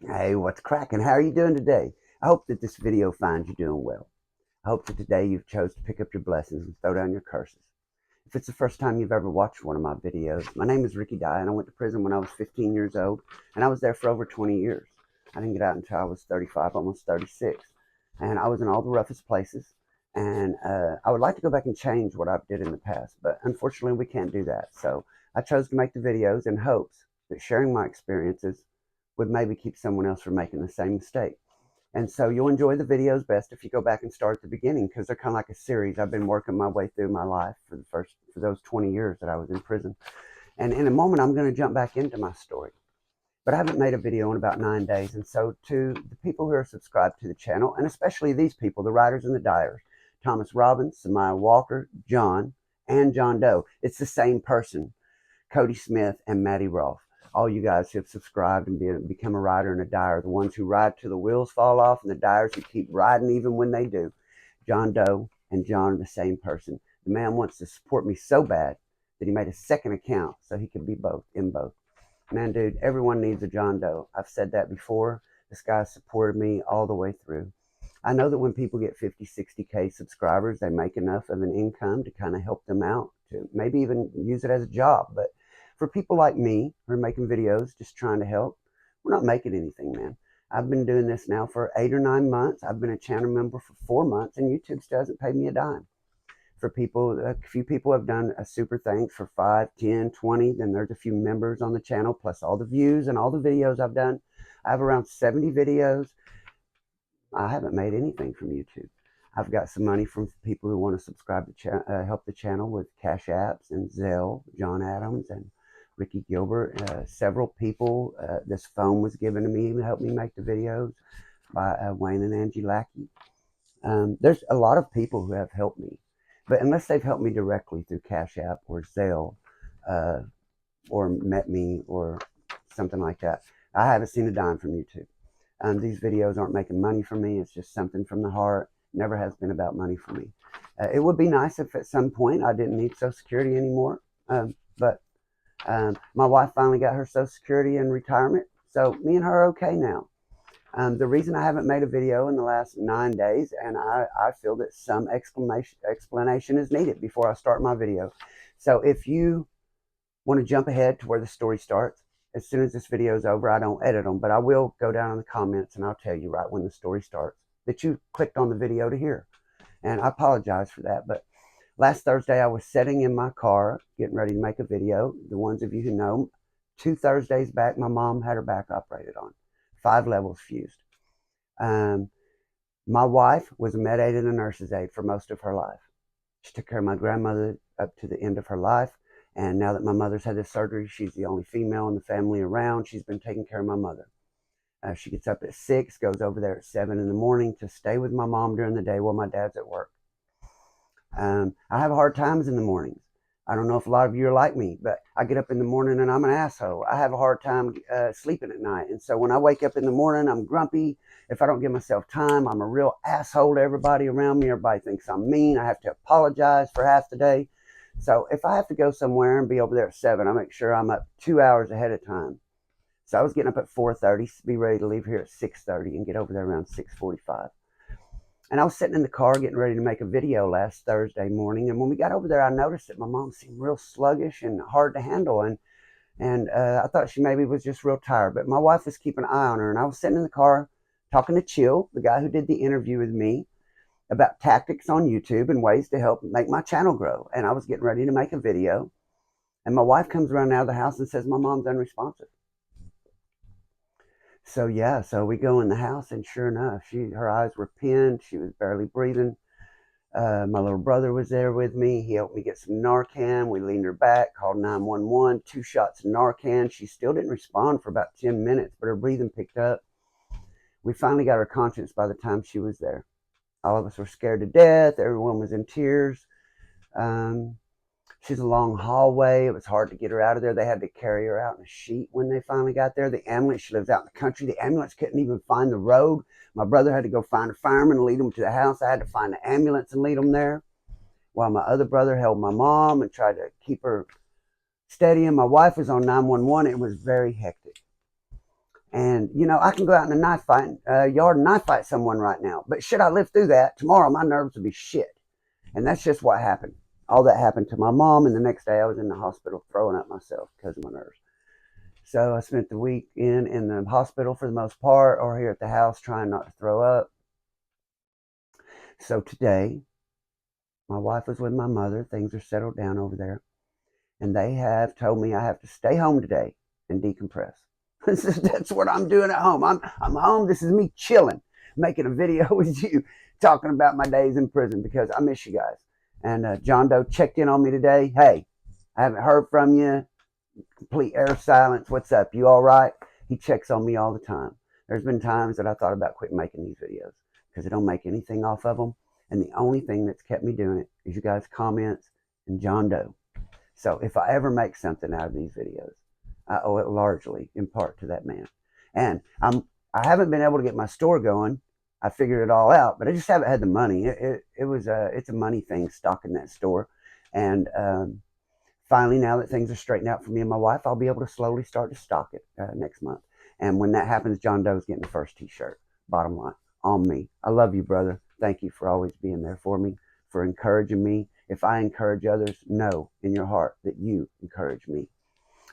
Hey, what's cracking? How are you doing today? I hope that this video finds you doing well. I hope that today you've chose to pick up your blessings and throw down your curses. If it's the first time you've ever watched one of my videos, my name is Ricky Dye, and I went to prison when I was 15 years old, and I was there for over 20 years. I didn't get out until I was 35, almost 36, and I was in all the roughest places. And I would like to go back and change what I've did in the past, but unfortunately we can't do that. So I chose to make the videos in hopes that sharing my experiences would maybe keep someone else from making the same mistake. And so you'll enjoy the videos best if you go back and start at the beginning, because they're kind of like a series. I've been working my way through my life for those 20 years that I was in prison. And in a moment, I'm going to jump back into my story. But I haven't made a video in about 9 days. And so to the people who are subscribed to the channel, and especially these people, the writers and the dyers, Thomas Robbins, Samaya Walker, John, and John Doe, it's the same person, Cody Smith and Maddie Rolfe. All you guys who have subscribed and become a rider and a dyer, the ones who ride till the wheels fall off, and the dyers who keep riding even when they do. John Doe and John are the same person. The man wants to support me so bad that he made a second account so he could be both in both. Man, dude, everyone needs a John Doe. I've said that before. This guy supported me all the way through. I know that when people get 50, 60K subscribers, they make enough of an income to kind of help them out, to maybe even use it as a job. But for people like me who are making videos just trying to help, we're not making anything, man. I've been doing this now for 8 or 9 months. I've been a channel member for 4 months, and YouTube still hasn't paid me a dime. For people, a few people have done a super thanks for 5, 10, 20. Then there's a few members on the channel, plus all the views and all the videos I've done. I have around 70 videos. I haven't made anything from YouTube. I've got some money from people who want to subscribe to help the channel with Cash Apps and Zelle, John Adams and Ricky Gilbert. Several people, this phone was given to me to help me make the videos by Wayne and Angie Lackey. There's a lot of people who have helped me, but unless they've helped me directly through Cash App or Zelle, or met me or something like that, I haven't seen a dime from YouTube. These videos aren't making money for me. It's just something from the heart. Never has been about money for me. It would be nice if at some point I didn't need Social Security anymore. But my wife finally got her Social Security in retirement. So me and her are okay now. The reason I haven't made a video in the last 9 days, and I feel that some explanation is needed before I start my video. So if you want to jump ahead to where the story starts, as soon as this video is over, I don't edit them, but I will go down in the comments and I'll tell you right when the story starts that you clicked on the video to hear. And I apologize for that, but last Thursday I was sitting in my car getting ready to make a video. The ones of you who know, 2 Thursdays back, my mom had her back operated on, 5 levels fused. My wife was a med aide and a nurse's aide for most of her life. She took care of my grandmother up to the end of her life. And now that my mother's had this surgery, she's the only female in the family around. She's been taking care of my mother. She gets up at 6, goes over there at 7 in the morning to stay with my mom during the day while my dad's at work. I have hard times in the mornings. I don't know if a lot of you are like me, but I get up in the morning and I'm an asshole. I have a hard time sleeping at night. And so when I wake up in the morning, I'm grumpy. If I don't give myself time, I'm a real asshole to everybody around me. Everybody thinks I'm mean. I have to apologize for half the day. So if I have to go somewhere and be over there at 7, I make sure I'm up 2 hours ahead of time. So I was getting up at 4:30 to be ready to leave here at 6:30 and get over there around 6:45. And I was sitting in the car getting ready to make a video last Thursday morning. And when we got over there, I noticed that my mom seemed real sluggish and hard to handle. And I thought she maybe was just real tired. But my wife was keeping an eye on her. And I was sitting in the car talking to Chill, the guy who did the interview with me, about tactics on YouTube and ways to help make my channel grow. And I was getting ready to make a video. And my wife comes running out of the house and says, my mom's unresponsive. So yeah, so we go in the house, and sure enough, her eyes were pinned. She was barely breathing. My little brother was there with me. He helped me get some Narcan. We leaned her back, called 911, 2 shots of Narcan. She still didn't respond for about 10 minutes, but her breathing picked up. We finally got her conscious by the time she was there. All of us were scared to death. Everyone was in tears. She's a long hallway. It was hard to get her out of there. They had to carry her out in a sheet when they finally got there. The ambulance, she lives out in the country. The ambulance couldn't even find the road. My brother had to go find a fireman and lead them to the house. I had to find the ambulance and lead them there, while my other brother held my mom and tried to keep her steady. And my wife was on 911. It was very hectic. And, you know, I can go out in a knife fight, yard and knife fight someone right now. But should I live through that, tomorrow my nerves would be shit. And that's just what happened. All that happened to my mom, and the next day I was in the hospital throwing up myself because of my nerves. So I spent the weekend in the hospital for the most part, or here at the house trying not to throw up. So today, my wife was with my mother. Things are settled down over there. And they have told me I have to stay home today and decompress. That's what I'm doing at home. I'm home. This is me chilling, making a video with you, talking about my days in prison because I miss you guys. And John Doe checked in on me today. Hey, I haven't heard from you. Complete air silence. What's up? You all right? He checks on me all the time. There's been times that I thought about quitting making these videos because I don't make anything off of them. And the only thing that's kept me doing it is you guys' comments and John Doe. So if I ever make something out of these videos, I owe it largely in part to that man. And I haven't been able to get my store going. I figured it all out, but I just haven't had the money. It's a money thing, stocking that store. And finally, now that things are straightened out for me and my wife, I'll be able to slowly start to stock it next month. And when that happens, John Doe's getting the first t-shirt. Bottom line, on me. I love you, brother. Thank you for always being there for me, for encouraging me. If I encourage others, know in your heart that you encourage me.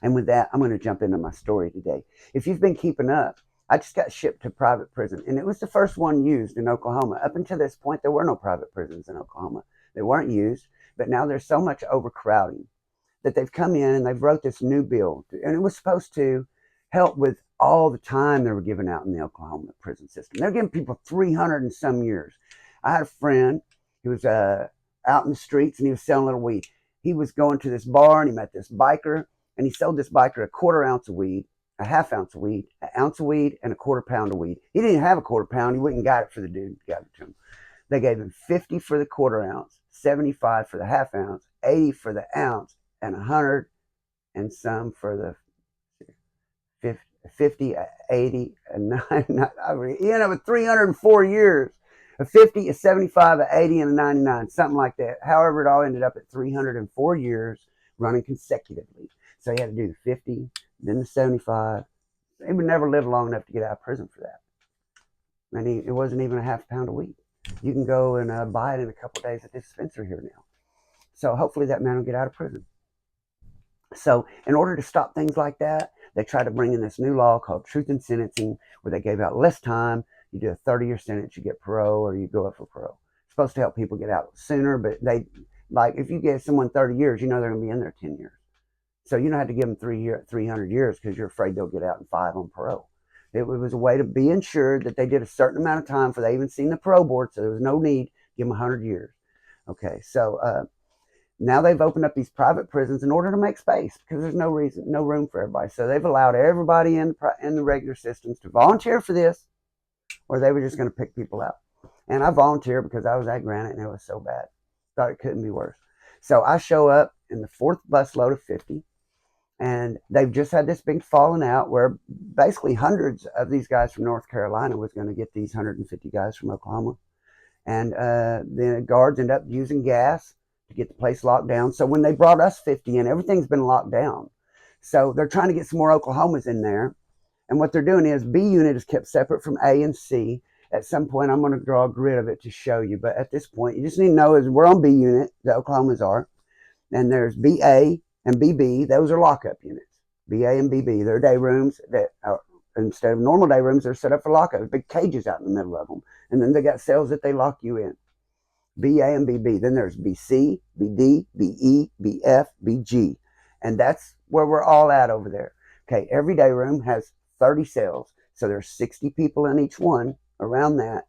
And with that, I'm going to jump into my story today. If you've been keeping up, I just got shipped to private prison, and it was the first one used in Oklahoma. Up until this point, there were no private prisons in Oklahoma. They weren't used, but now there's so much overcrowding that they've come in and they've wrote this new bill, and it was supposed to help with all the time they were giving out in the Oklahoma prison system. They're giving people 300 and some years. I had a friend who was out in the streets and he was selling a little weed. He was going to this bar and he met this biker, and he sold this biker a quarter ounce of weed, a half ounce of weed, an ounce of weed, and a quarter pound of weed. He didn't have a quarter pound. He went and got it for the dude, got it to him. They gave him 50 for the quarter ounce, 75 for the half ounce, 80 for the ounce, and 100 and some for the 50, 80, and 99. He ended up with 304 years. A 50, a 75, a 80, and a 99, something like that. However, it all ended up at 304 years running consecutively. So he had to do the 50, then the 75. He would never live long enough to get out of prison for that. And it wasn't even a half pound of weed. You can go and buy it in a couple of days at the dispensary here now. So hopefully that man will get out of prison. So in order to stop things like that, they tried to bring in this new law called Truth in Sentencing, where they gave out less time. You do a 30-year sentence, you get parole, or you go up for parole. It's supposed to help people get out sooner, but like if you give someone 30 years, you know they're going to be in there 10 years. So you don't have to give them 300 years because you're afraid they'll get out in 5 on parole. It was a way to be ensured that they did a certain amount of time before they even seen the parole board, so there was no need to give them 100 years. Okay, so now they've opened up these private prisons in order to make space because there's no room for everybody. So they've allowed everybody in the regular systems to volunteer for this, or they were just going to pick people out. And I volunteered because I was at Granite and it was so bad. Thought it couldn't be worse. So I show up in the 4th busload of 50, and they've just had this big falling out where basically hundreds of these guys from North Carolina was going to get these 150 guys from Oklahoma. And the guards end up using gas to get the place locked down. So when they brought us 50 in, everything's been locked down. So they're trying to get some more Oklahomas in there. And what they're doing is B unit is kept separate from A and C. At some point, I'm going to draw a grid of it to show you. But at this point, you just need to know is we're on B unit, the Oklahomas are. And there's BA and BB. Those are lockup units. BA and BB. They're day rooms that are, instead of normal day rooms, they're set up for lockup. Big cages out in the middle of them. And then they got cells that they lock you in. BA and BB. Then there's BC, BD, BE, BF, BG. And that's where we're all at over there. Okay, every day room has 30 cells. So there's 60 people in each one, around that.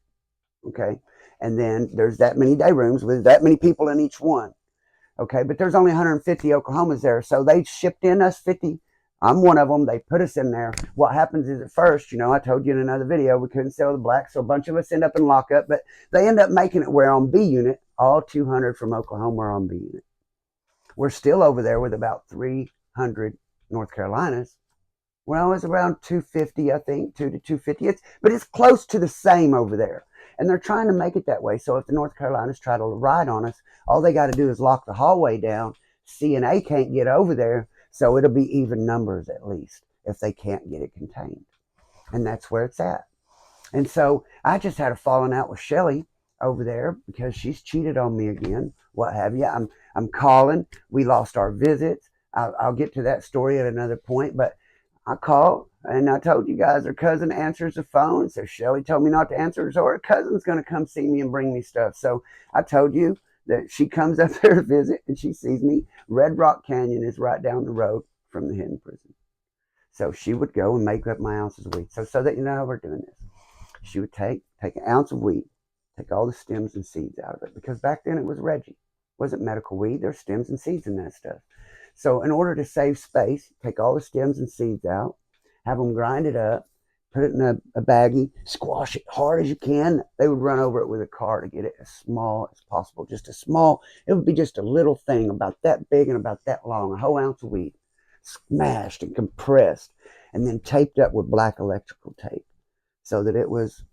Okay, and then there's that many day rooms with that many people in each one. Okay, but there's only 150 Oklahomas there. So they shipped in us 50. I'm one of them. They put us in there. What happens is at first, you know, I told you in another video, we couldn't sell the blacks. So a bunch of us end up in lockup, but they end up making it where on B unit, all 200 from Oklahoma are on B unit. We're still over there with about 300 North Carolinas. Well, it's around 250, I think, 2 to 250. But it's close to the same over there. And they're trying to make it that way. So if the North Carolinas try to ride on us, all they got to do is lock the hallway down. C and A can't get over there. So it'll be even numbers at least if they can't get it contained. And that's where it's at. And so I just had a falling out with Shelly over there because she's cheated on me again, what have you. I'm calling. We lost our visits. I'll get to that story at another point, but I called and I told you guys her cousin answers the phone. So Shelly told me not to answer, so her cousin's going to come see me and bring me stuff. So I told you that she comes up there to visit and she sees me. Red Rock Canyon is right down the road from the hidden prison. So she would go and make up my ounces of weed. So that you know how we're doing this. She would take an ounce of weed, take all the stems and seeds out of it, because back then it was Reggie. It wasn't medical weed. There's stems and seeds in that stuff. So in order to save space, take all the stems and seeds out, have them grind it up, put it in a baggie, squash it hard as you can. They would run over it with a car to get it as small as possible. Just a small, it would be just a little thing about that big and about that long, a whole ounce of weed, smashed and compressed, and then taped up with black electrical tape, so that it was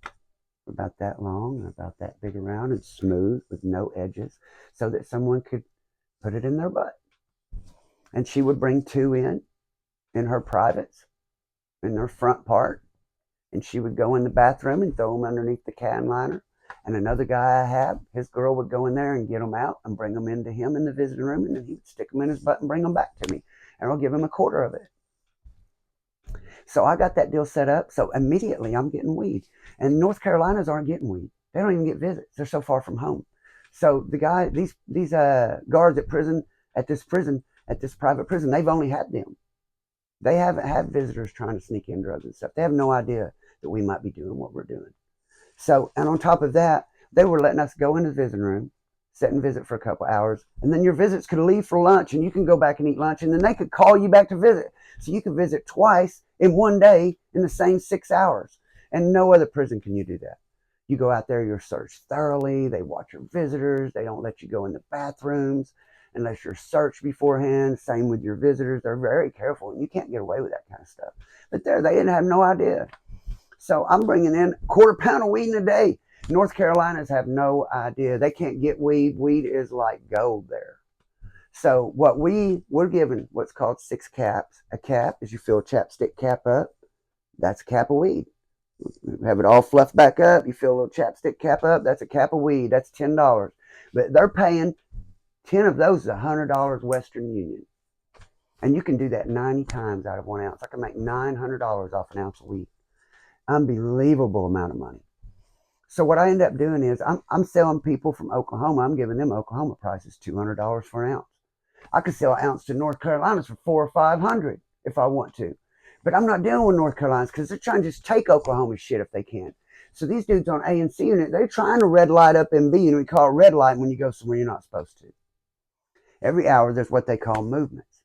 about that long and about that big around and smooth with no edges, so that someone could put it in their butt. And she would bring two in her privates, in their front part, and she would go in the bathroom and throw them underneath the can liner. And another guy I had, his girl would go in there and get them out and bring them into him in the visiting room, and then he would stick them in his butt and bring them back to me, and I'll give him a quarter of it. So I got that deal set up. So immediately I'm getting weed. And North Carolinas aren't getting weed. They don't even get visits. They're so far from home. So the guy, these guards at this private prison, they've only had them. They haven't had visitors trying to sneak in drugs and stuff. They have no idea that we might be doing what we're doing. So, and on top of that, they were letting us go into the visiting room, sit and visit for a couple hours, and then your visits could leave for lunch, and you can go back and eat lunch, and then they could call you back to visit. So you could visit twice in one day in the same 6 hours. And no other prison can you do that. You go out there, you're searched thoroughly. They watch your visitors. They don't let you go in the bathrooms unless you're searched beforehand. Same with your visitors. They're very careful, and you can't get away with that kind of stuff. But there, they didn't have no idea. So I'm bringing in a quarter pound of weed in a day. North Carolinas have no idea. They can't get weed. Weed is like gold there. So what we're given what's called 6 caps. A cap is you fill a chapstick cap up. That's a cap of weed. Have it all fluffed back up. You fill a little chapstick cap up. That's a cap of weed. That's $10. But they're paying 10 of those is $100 Western Union. And you can do that 90 times out of 1 ounce. I can make $900 off an ounce of weed. Unbelievable amount of money. So what I end up doing is I'm selling people from Oklahoma. I'm giving them Oklahoma prices, $200 for an ounce. I could sell an ounce to North Carolina for $400 or $500 if I want to. But I'm not dealing with North Carolina because they're trying to just take Oklahoma shit if they can. So these dudes on A and C unit, they're trying to red light up MB, and we call it red light when you go somewhere you're not supposed to. Every hour there's what they call movements.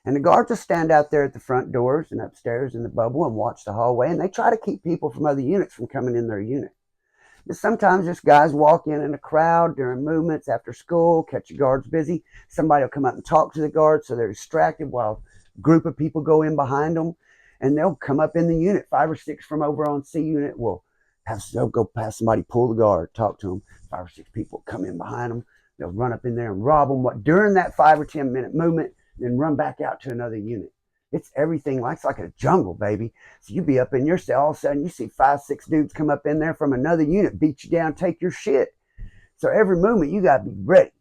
And the guards will stand out there at the front doors and upstairs in the bubble and watch the hallway, and they try to keep people from other units from coming in their unit. But sometimes just guys walk in a crowd during movements after school, catch the guards busy. Somebody will come up and talk to the guards so they're distracted while a group of people go in behind them. And they'll come up in the unit, 5 or 6 from over on C unit. They'll go past somebody, pull the guard, talk to them. 5 or 6 people come in behind them. They'll run up in there and rob them during that 5 or 10 minute movement, then run back out to another unit. It's everything it's like a jungle, baby. So you be up in your cell, all of a sudden you see 5, 6 dudes come up in there from another unit, beat you down, take your shit. So every movement you gotta be ready.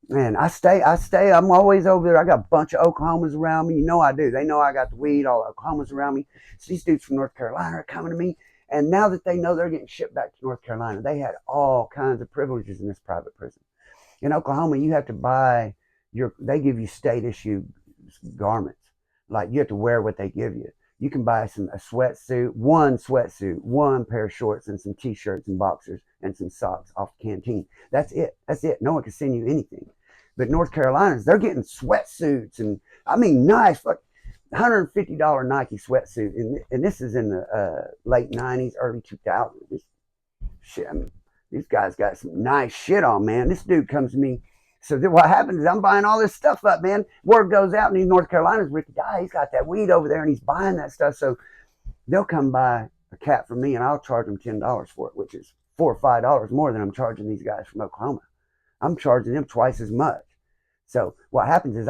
Man, I'm always over there. I got a bunch of Oklahomas around me. You know I do. They know I got the weed, all the Oklahomas around me. So these dudes from North Carolina are coming to me. And now that they know they're getting shipped back to North Carolina, they had all kinds of privileges in this private prison. In Oklahoma, you have to buy they give you state issue garments. Like you have to wear what they give you. You can buy a sweatsuit, one pair of shorts, and some t-shirts and boxers and some socks off the canteen. That's it. No one can send you anything. But North Carolina's, they're getting sweatsuits and nice, like $150 Nike sweatsuit. And this is in the late 90s, early 2000s. These guys got some nice shit on, man. This dude comes to me. So what happens is I'm buying all this stuff up, man. Word goes out in these North Carolinas, Ricky Dye, he's got that weed over there and he's buying that stuff. So they'll come buy a cap from me and I'll charge them $10 for it, which is $4 or $5 more than I'm charging these guys from Oklahoma. I'm charging them twice as much. So what happens is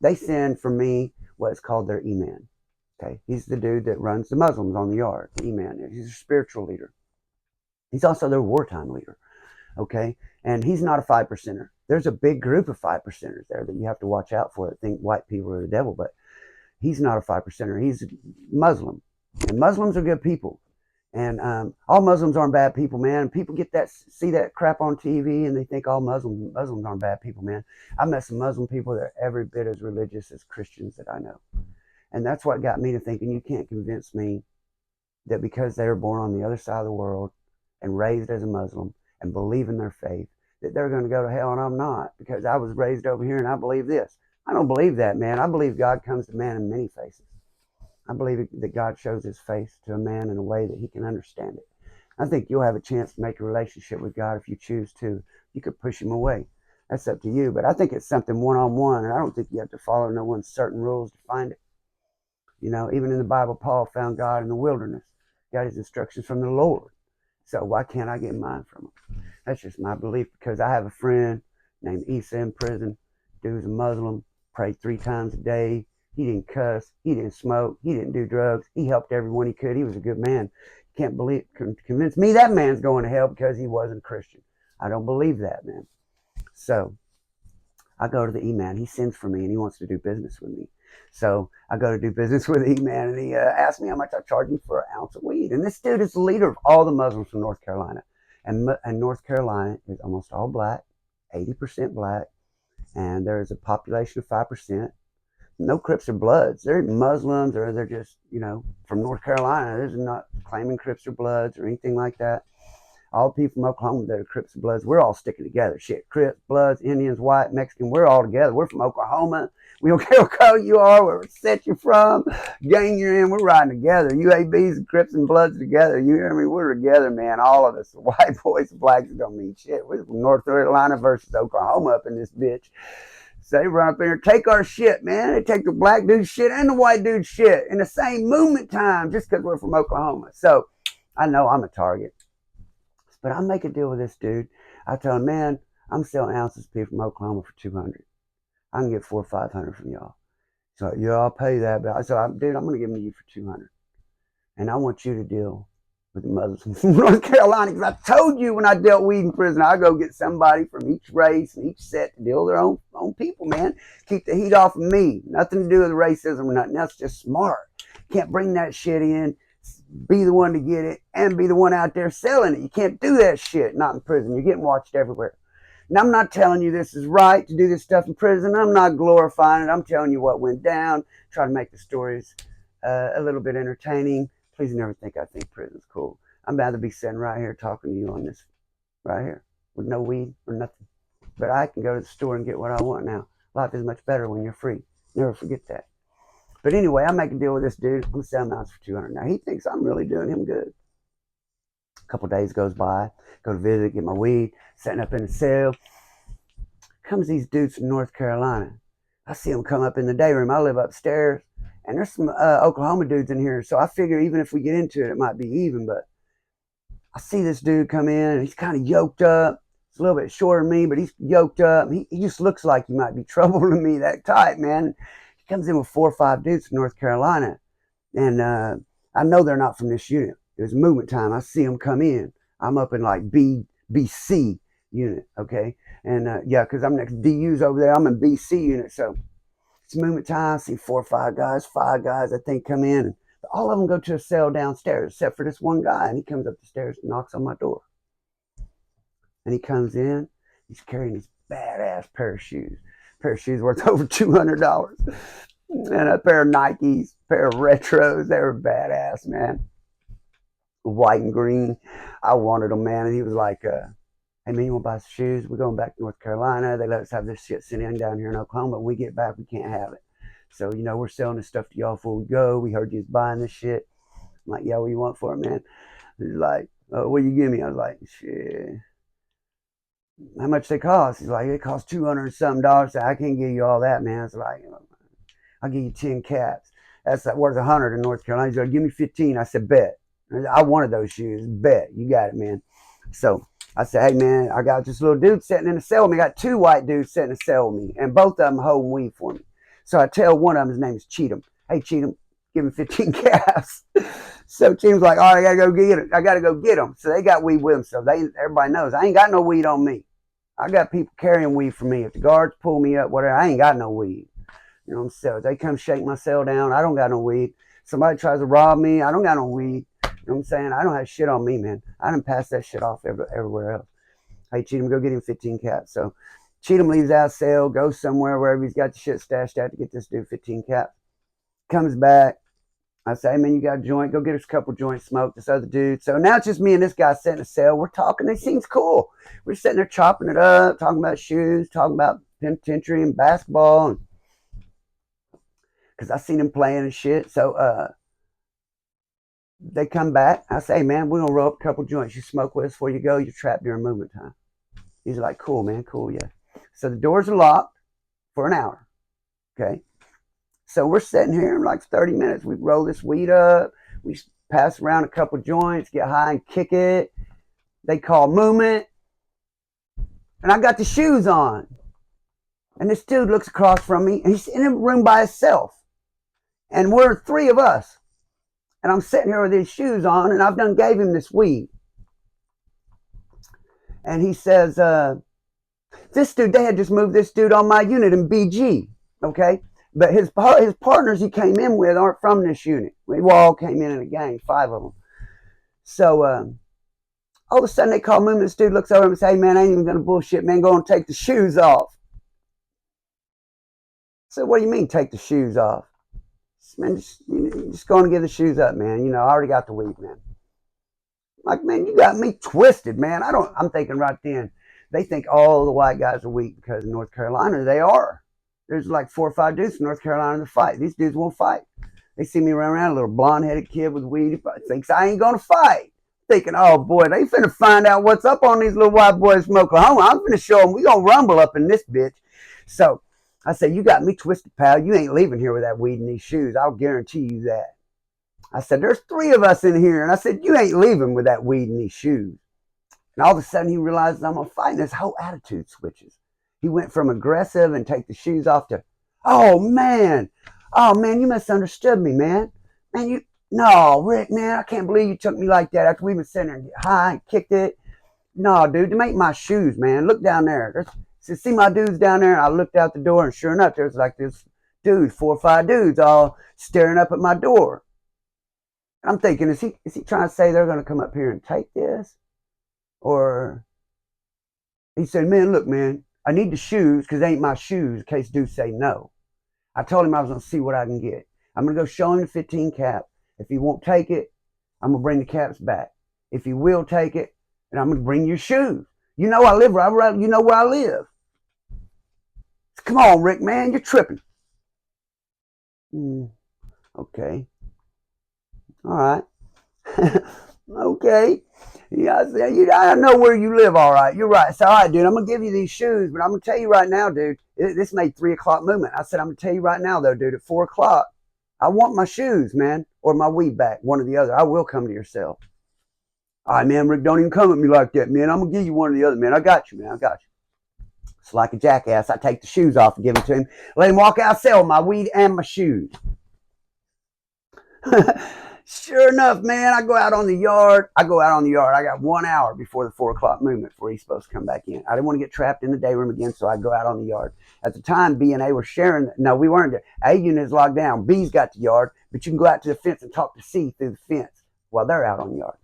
they send for me what's called their E-man. Okay, he's the dude that runs the Muslims on the yard. The E-Man. He's a spiritual leader. He's also their wartime leader. Okay, and he's not a 5%er. There's a big group of 5%ers there that you have to watch out for that think white people are the devil, but he's not a 5%er. He's Muslim, and Muslims are good people. And all Muslims aren't bad people, man. People get that, see that crap on TV, and they think all Muslims aren't bad people, man. I've met some Muslim people that are every bit as religious as Christians that I know. And that's what got me to thinking you can't convince me that because they were born on the other side of the world and raised as a Muslim and believe in their faith, that they're going to go to hell, and I'm not, because I was raised over here and I believe this. I don't believe that, man. I believe God comes to man in many faces. I believe that God shows his face to a man in a way that he can understand it. I think you'll have a chance to make a relationship with God if you choose to. You could push him away. That's up to you. But I think it's something one-on-one, and I don't think you have to follow no one's certain rules to find it. You know, even in the Bible, Paul found God in the wilderness. Got his instructions from the Lord. So why can't I get mine from him? That's just my belief, because I have a friend named Isa in prison. Dude's a Muslim, prayed 3 times a day. He didn't cuss. He didn't smoke. He didn't do drugs. He helped everyone he could. He was a good man. Can't convince me that man's going to hell because he wasn't a Christian. I don't believe that, man. So I go to the E-Man. He sends for me, and he wants to do business with me. So I go to do business with E-Man, and he asked me how much I charge him for an ounce of weed. And this dude is the leader of all the Muslims from North Carolina. And North Carolina is almost all black, 80% black, and there's a population of 5%. No Crips or Bloods. They're Muslims, or they're just, you know, from North Carolina. They're not claiming Crips or Bloods or anything like that. All the people from Oklahoma that are Crips and Bloods, we're all sticking together. Shit, Crips, Bloods, Indians, white, Mexican, we're all together. We're from Oklahoma. We don't care what color you are, where set you're from, gang you're in, we're riding together. UABs and Crips and Bloods together. You hear me? We're together, man. All of us. The white boys and blacks don't mean shit. We're from North Carolina versus Oklahoma up in this bitch. So they run up in here, take our shit, man. They take the black dude's shit and the white dude's shit in the same movement time just because we're from Oklahoma. So I know I'm a target. But I make a deal with this dude. I tell him, man, I'm selling ounces of beef from Oklahoma for $200. I can get $400 or $500 from y'all. So yeah, I'll pay that. But dude, I'm gonna give them to you for $200. And I want you to deal with the Muslims from North Carolina, because I told you when I dealt weed in prison, I go get somebody from each race and each set to deal with their own people, man. Keep the heat off of me. Nothing to do with racism or nothing. That's just smart. Can't bring that shit in, be the one to get it, and be the one out there selling it. You can't do that shit, not in prison. You're getting watched everywhere. And I'm not telling you this is right to do this stuff in prison. I'm not glorifying it. I'm telling you what went down. Try to make the stories a little bit entertaining. Please never think I think prison's cool. I'd rather be sitting right here talking to you on this right here with no weed or nothing. But I can go to the store and get what I want now. Life is much better when you're free. Never forget that. But anyway, I make a deal with this dude. I'm going to sell him out for $200. Now, he thinks I'm really doing him good. A couple days goes by, go to visit, get my weed, setting up in the cell. Comes these dudes from North Carolina. I see them come up in the day room. I live upstairs, and there's some Oklahoma dudes in here. So I figure even if we get into it, it might be even. But I see this dude come in, and he's kind of yoked up. He's a little bit shorter than me, but he's yoked up. He just looks like he might be trouble to me, that type, man. He comes in with 4 or 5 dudes from North Carolina. And I know they're not from this unit. It was movement time. I see them come in. I'm up in like BC unit, okay? And yeah, because I'm next DU's over there. I'm in BC unit. So it's movement time. I see 4 or 5 guys, 5 guys, I think, come in. And all of them go to a cell downstairs, except for this one guy. And he comes up the stairs and knocks on my door. And he comes in. He's carrying this badass pair of shoes. A pair of shoes worth over $200. And a pair of Nikes, a pair of retros. They were badass, man. White and green. I wanted them, man. And he was like, hey, man, you want to buy some shoes? We're going back to North Carolina. They let us have this shit sent in down here in Oklahoma. When we get back, we can't have it. So, you know, we're selling this stuff to y'all before we go. We heard you was buying this shit. I'm like, yeah, what you want for it, man? He's like, oh, what you give me? I was like, shit. How much they cost? He's like, it costs $200 and something. I said, I can't give you all that, man. I was like, I'll give you 10 caps. That's worth $100 in North Carolina. He's like, give me 15. I said, bet. I wanted those shoes. Bet. You got it, man. So I said, hey, man, I got this little dude sitting in a cell with me. I got 2 white dudes sitting in a cell with me, and both of them holding weed for me. So I tell one of them, his name is Cheatham. Hey, Cheatham, give him 15 caps. So Cheatham's like, all right, I gotta go get it. I gotta go get them. So they got weed with them. So everybody knows I ain't got no weed on me. I got people carrying weed for me. If the guards pull me up, whatever, I ain't got no weed. You know what I'm saying? They come shake my cell down. I don't got no weed. Somebody tries to rob me. I don't got no weed. You know what I'm saying? I don't have shit on me, man. I done passed that shit off everywhere else. Hey, Cheatham, go get him 15 caps. So Cheatham leaves out cell, goes somewhere wherever he's got the shit stashed at to get this dude 15 caps. Comes back. I say, hey, man, you got a joint? Go get us a couple joints, smoke this other dude. So now it's just me and this guy sitting in a cell. We're talking. It seems cool. We're sitting there chopping it up, talking about shoes, talking about penitentiary and basketball. Because I seen him playing and shit. So they come back. I say, hey, man, we're going to roll up a couple joints. You smoke with us before you go. You're trapped during movement time. He's like, cool, man, cool, yeah. So the doors are locked for an hour, okay? So we're sitting here in like 30 minutes. We roll this weed up. We pass around a couple joints, get high and kick it. They call movement. And I got the shoes on. And this dude looks across from me, and he's in a room by himself. And we're three of us. And I'm sitting here with his shoes on, and I've done gave him this weed. And he says, this dude, they had just moved this dude on my unit in BG, okay? But his partners he came in with aren't from this unit. We all came in a gang, 5 of them. So all of a sudden they call me, and this dude looks over and says, hey, man, I ain't even going to bullshit, man. Go and take the shoes off. I said, what do you mean take the shoes off? Man, just going to give the shoes up, man. You know, I already got the weed, man. Like, man, you got me twisted, man. I'm thinking right then, they think all the white guys are weak because of North Carolina. They are. There's like 4 or 5 dudes from North Carolina to fight. These dudes won't fight. They see me run around, a little blonde-headed kid with weed. He thinks I ain't going to fight. Thinking, oh, boy, they finna find out what's up on these little white boys from Oklahoma. I'm finna show them. We going to rumble up in this bitch. So I said, you got me twisted, pal. You ain't leaving here with that weed in these shoes. I'll guarantee you that. I said, there's 3 of us in here. And I said, you ain't leaving with that weed in these shoes. And all of a sudden he realizes I'm going to fight, and his whole attitude switches. He went from aggressive and take the shoes off to, oh, man, you misunderstood me, man. No, Rick, man, I can't believe you took me like that after we've been sitting there and get high and kicked it. No, dude, to make my shoes, man. Look down there. See my dudes down there? And I looked out the door, and sure enough, there's like this dude, 4 or 5 dudes all staring up at my door. And I'm thinking, is he trying to say they're going to come up here and take this? Or he said, man, look, man, I need the shoes because they ain't my shoes in case dudes say no. I told him I was going to see what I can get. I'm going to go show him the 15 cap. If he won't take it, I'm going to bring the caps back. If he will take it, then I'm going to bring your shoes. You know I live right. You know where I live. Come on, Rick, man, you're tripping. Okay. All right. Okay. Yeah, I know where you live, all right. You're right. So, all right, dude, I'm going to give you these shoes, but I'm going to tell you right now, dude, this made 3 o'clock movement. I said, I'm going to tell you right now, though, dude, at 4 o'clock, I want my shoes, man, or my weed back, one or the other. I will come to your cell. All right, man, Rick, don't even come at me like that, man. I'm going to give you one or the other, man. I got you, man. I got you. So like a jackass, I take the shoes off and give them to him. Let him walk out, sell my weed and my shoes. Sure enough, man, I go out on the yard. I got 1 hour before the 4 o'clock movement before he's supposed to come back in. I didn't want to get trapped in the day room again, so I go out on the yard. At the time, B and A were sharing. No, we weren't there. A unit is locked down. B's got the yard, but you can go out to the fence and talk to C through the fence while they're out on the yard.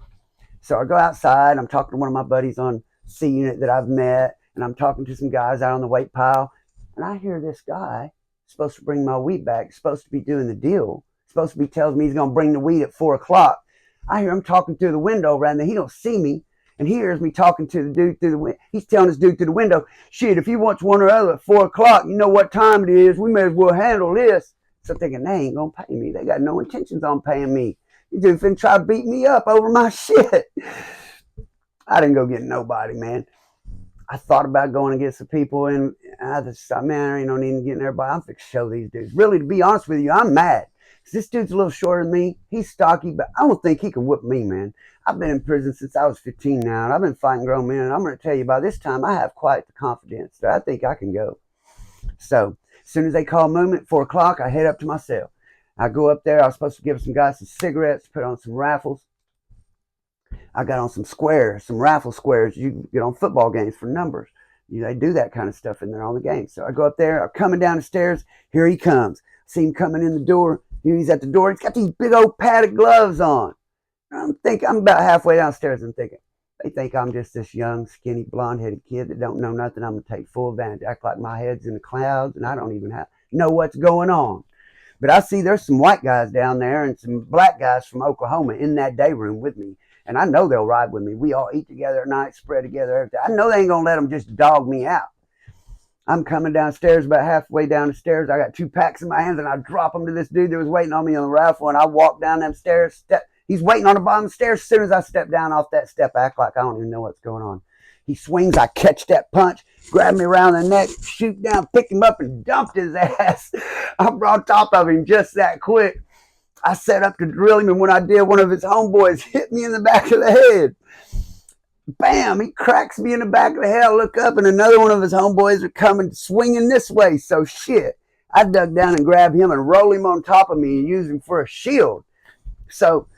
So I go outside. I'm talking to one of my buddies on C unit that I've met, and I'm talking to some guys out on the weight pile, and I hear this guy supposed to bring my weed back, supposed to be doing the deal. Supposed to be tells me he's going to bring the weed at 4 o'clock. I hear him talking through the window right there. He don't see me, and he hears me talking to the dude through the window. He's telling this dude through the window, shit, if he wants one or other at 4 o'clock, you know what time it is. We may as well handle this. So I'm thinking, they ain't going to pay me. They got no intentions on paying me. You just finna try to beat me up over my shit. I didn't go get nobody, man. I thought about going and get some people, and I just thought, man, I ain't no need to get everybody. I'm fixing to show these dudes. Really, to be honest with you, I'm mad. This dude's a little shorter than me. He's stocky, but I don't think he can whip me, man. I've been in prison since I was 15 now, and I've been fighting grown men, and I'm going to tell you, by this time, I have quite the confidence that I think I can go. So as soon as they call movement, 4 o'clock, I head up to my cell. I go up there. I was supposed to give some guys some cigarettes, put on some raffles. I got on some squares, some raffle squares you get on football games for numbers. They do that kind of stuff in there on the game. So I go up there. I'm coming down the stairs. Here he comes. See him coming in the door. He's at the door. He's got these big old padded gloves on. I'm about halfway downstairs and thinking, they think I'm just this young, skinny, blonde-headed kid that don't know nothing. I'm going to take full advantage, act like my head's in the clouds, and I don't even know what's going on. But I see there's some white guys down there and some black guys from Oklahoma in that day room with me. And I know they'll ride with me. We all eat together at night, spread together, everything. I know they ain't going to let them just dog me out. I'm coming downstairs, about halfway down the stairs. I got 2 packs in my hands, and I drop them to this dude that was waiting on me on the raffle. And I walk down them stairs. He's waiting on the bottom of the stairs. As soon as I step down off that step, I act like I don't even know what's going on. He swings. I catch that punch, grab me around the neck, shoot down, pick him up, and dumped his ass. I'm on top of him just that quick. I set up to drill him, and when I did, one of his homeboys hit me in the back of the head. Bam! He cracks me in the back of the head. I look up, and another one of his homeboys are coming, swinging this way. So shit, I dug down and grabbed him and rolled him on top of me and used him for a shield. So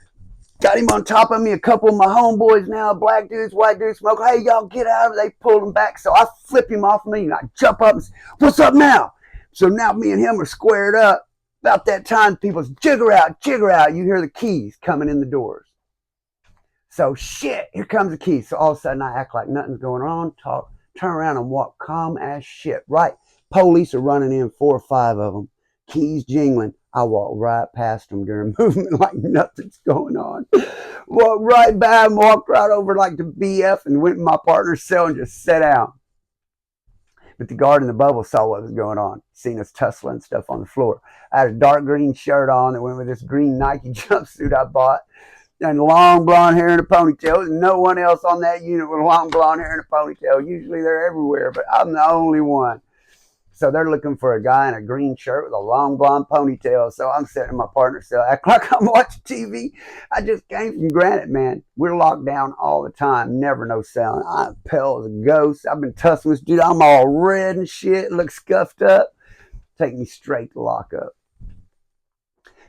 got him on top of me. A couple of my homeboys now, black dudes, white dudes, smoke. Hey, y'all get out of it. They pulled him back. So I flip him off of me, and I jump up and say, what's up now? So now me and him are squared up. About that time, people's jigger out, jigger out. You hear the keys coming in the doors. So shit, here comes the keys. So all of a sudden I act like nothing's going on, turn around and walk calm as shit. Right, police are running in, 4 or 5 of them, keys jingling. I walk right past them during movement like nothing's going on. Walked right by them, walked right over like the BF and went in my partner's cell and just sat down. But the guard in the bubble saw what was going on, seen us tussling stuff on the floor. I had a dark green shirt on that went with this green Nike jumpsuit I bought, and long blonde hair and a ponytail. There's no one else on that unit with long blonde hair and a ponytail. Usually they're everywhere, but I'm the only one. So they're looking for a guy in a green shirt with a long blonde ponytail. So I'm sitting in my partner's cell, act like I'm watching TV. I just came from Granite, man. We're locked down all the time. Never no selling. I'm pale as a ghost. I've been tussling with this dude. I'm all red and shit. Look scuffed up. Take me straight to lockup.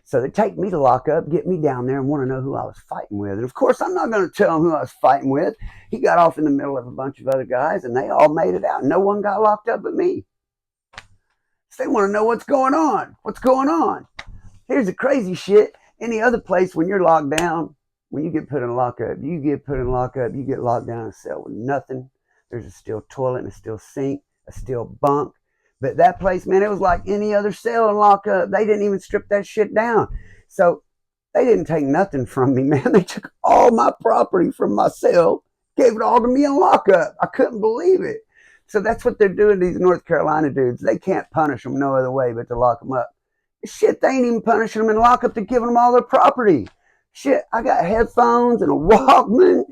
So they take me to lockup, get me down there, and want to know who I was fighting with. And of course, I'm not going to tell them who I was fighting with. He got off in the middle of a bunch of other guys, and they all made it out. No one got locked up but me. So they want to know what's going on. What's going on? Here's the crazy shit. Any other place, when you're locked down, when you get put in lockup, you get locked down in a cell with nothing. There's a steel toilet and a steel sink, a steel bunk. But that place, man, it was like any other cell in lockup. They didn't even strip that shit down. So they didn't take nothing from me, man. They took all my property from my cell, gave it all to me in lockup. I couldn't believe it. So that's what they're doing to these North Carolina dudes. They can't punish them no other way but to lock them up. Shit, they ain't even punishing them in lockup. They're giving them all their property. Shit, I got headphones and a Walkman,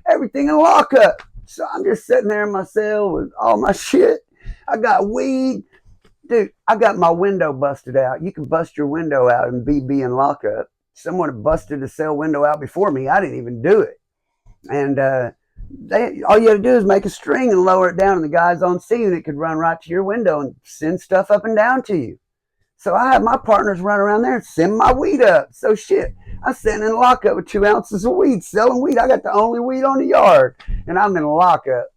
everything in lockup. So I'm just sitting there in my cell with all my shit. I got weed. Dude, I got my window busted out. You can bust your window out and be in lockup. Someone busted the cell window out before me. I didn't even do it. And all you had to do is make a string and lower it down, and the guys on C unit could run right to your window and send stuff up and down to you. So I had my partners run around there and send my weed up. So shit, I'm sitting in lockup with 2 ounces of weed, selling weed. I got the only weed on the yard, and I'm in lockup.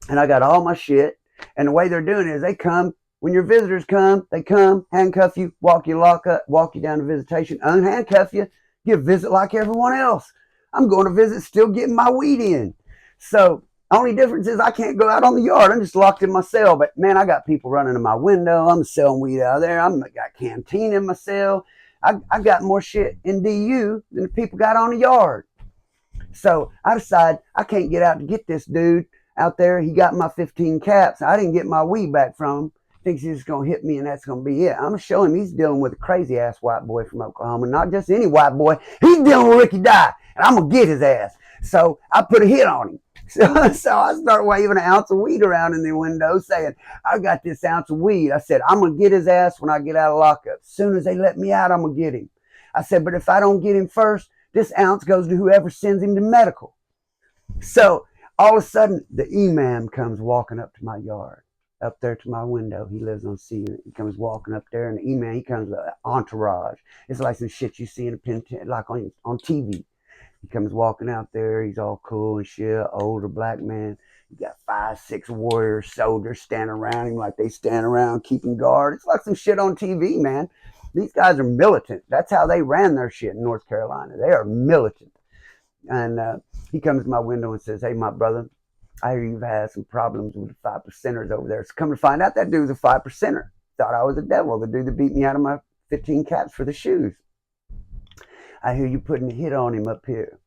And I got all my shit. And the way they're doing it is they come, when your visitors come, they come, handcuff you, walk you down to visitation, unhandcuff you, get a visit like everyone else. I'm going to visit, still getting my weed in. So only difference is I can't go out on the yard. I'm just locked in my cell. But man, I got people running to my window. I'm selling weed out of there. I got canteen in my cell. I got more shit in DU than the people got on the yard. So I decide I can't get out to get this dude out there. He got my 15 caps. I didn't get my weed back from him. Thinks he's just going to hit me and that's going to be it. I'm going to show him he's dealing with a crazy ass white boy from Oklahoma. Not just any white boy. He's dealing with Ricky Dye. And I'm going to get his ass. So I put a hit on him. So I start waving an ounce of weed around in the window saying, I got this ounce of weed. I said, I'm going to get his ass when I get out of lockup. As soon as they let me out, I'm going to get him. I said, but if I don't get him first, this ounce goes to whoever sends him to medical. So all of a sudden, the imam comes walking up to my yard. up there to my window. He lives on C. He comes walking up there, and the E-man, he comes with an entourage. It's like some shit you see in a penitentiary, like on TV. He comes walking out there. He's all cool and shit. Older black man. He got 5, 6 warrior soldiers standing around him like they stand around keeping guard. It's like some shit on TV, man. These guys are militant. That's how they ran their shit in North Carolina. They are militant. And he comes to my window and says, "Hey, my brother, I hear you've had some problems with the 5%ers over there." So come to find out, that dude's a 5%er. Thought I was a devil, the dude that beat me out of my 15 caps for the shoes. "I hear you putting a hit on him up here.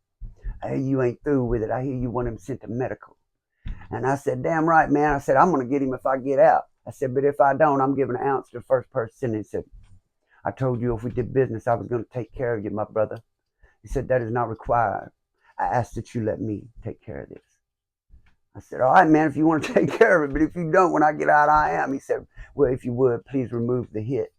I hear you ain't through with it. I hear you want him sent to medical." And I said, "Damn right, man." I said, "I'm going to get him if I get out." I said, "But if I don't, I'm giving an ounce to the first person." He said, "I told you if we did business, I was going to take care of you, my brother." He said, "That is not required. I ask that you let me take care of this." I said, "All right, man, if you want to take care of it, but if you don't, when I get out, I am." He said, "Well, if you would, please remove the hit."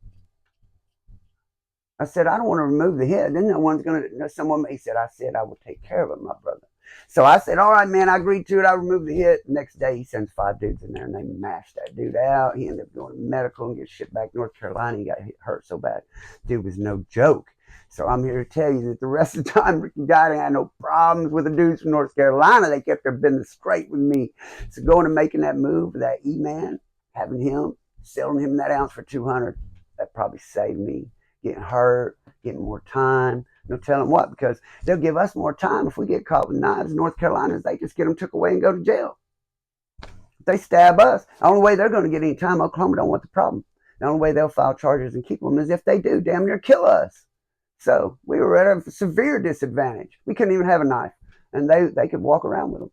I said, "I don't want to remove the hit. Then no one's going to, someone," he said, "I said I will take care of it, my brother." So I said, "All right, man, I agreed to it. I removed the hit." Next day, he sends 5 dudes in there, and they mashed that dude out. He ended up going to medical and get shipped back to North Carolina. He got hurt so bad. Dude was no joke. So I'm here to tell you that the rest of the time, Ricky Dottie had no problems with the dudes from North Carolina. They kept their business straight with me. So going and making that move, that E-man, having him, selling him that ounce for 200, that probably saved me getting hurt, getting more time. No telling what, because they'll give us more time if we get caught with knives. In North Carolina, they just get them took away and go to jail. If they stab us, the only way they're going to get any time, Oklahoma don't want the problem. The only way they'll file charges and keep them is if they do damn near kill us. So we were at a severe disadvantage. We couldn't even have a knife, and they could walk around with them.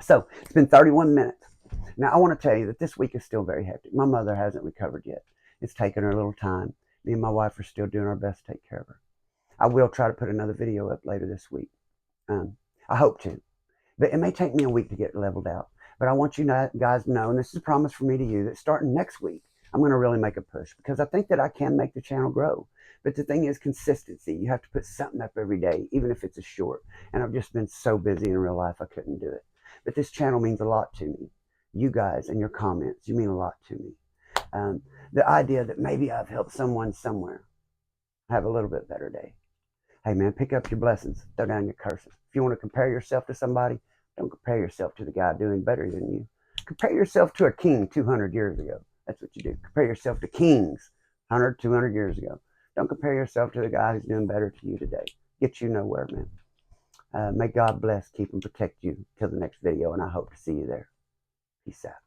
So it's been 31 minutes. Now I want to tell you that this week is still very hectic. My mother hasn't recovered yet. It's taken her a little time. Me and my wife are still doing our best to take care of her. I will try to put another video up later this week. I hope to. But it may take me a week to get leveled out. But I want you guys to know, and this is a promise from me to you, that starting next week, I'm going to really make a push, because I think that I can make the channel grow. But the thing is consistency. You have to put something up every day, even if it's a short. And I've just been so busy in real life, I couldn't do it. But this channel means a lot to me. You guys and your comments, you mean a lot to me. The idea that maybe I've helped someone somewhere have a little bit better day. Hey, man, pick up your blessings. Throw down your curses. If you want to compare yourself to somebody, don't compare yourself to the guy doing better than you. Compare yourself to a king 200 years ago. That's what you do. Compare yourself to kings 100, 200 years ago. Don't compare yourself to the guy who's doing better to you today. Get you nowhere, man. May God bless, keep, and protect you till the next video, and I hope to see you there. Peace out.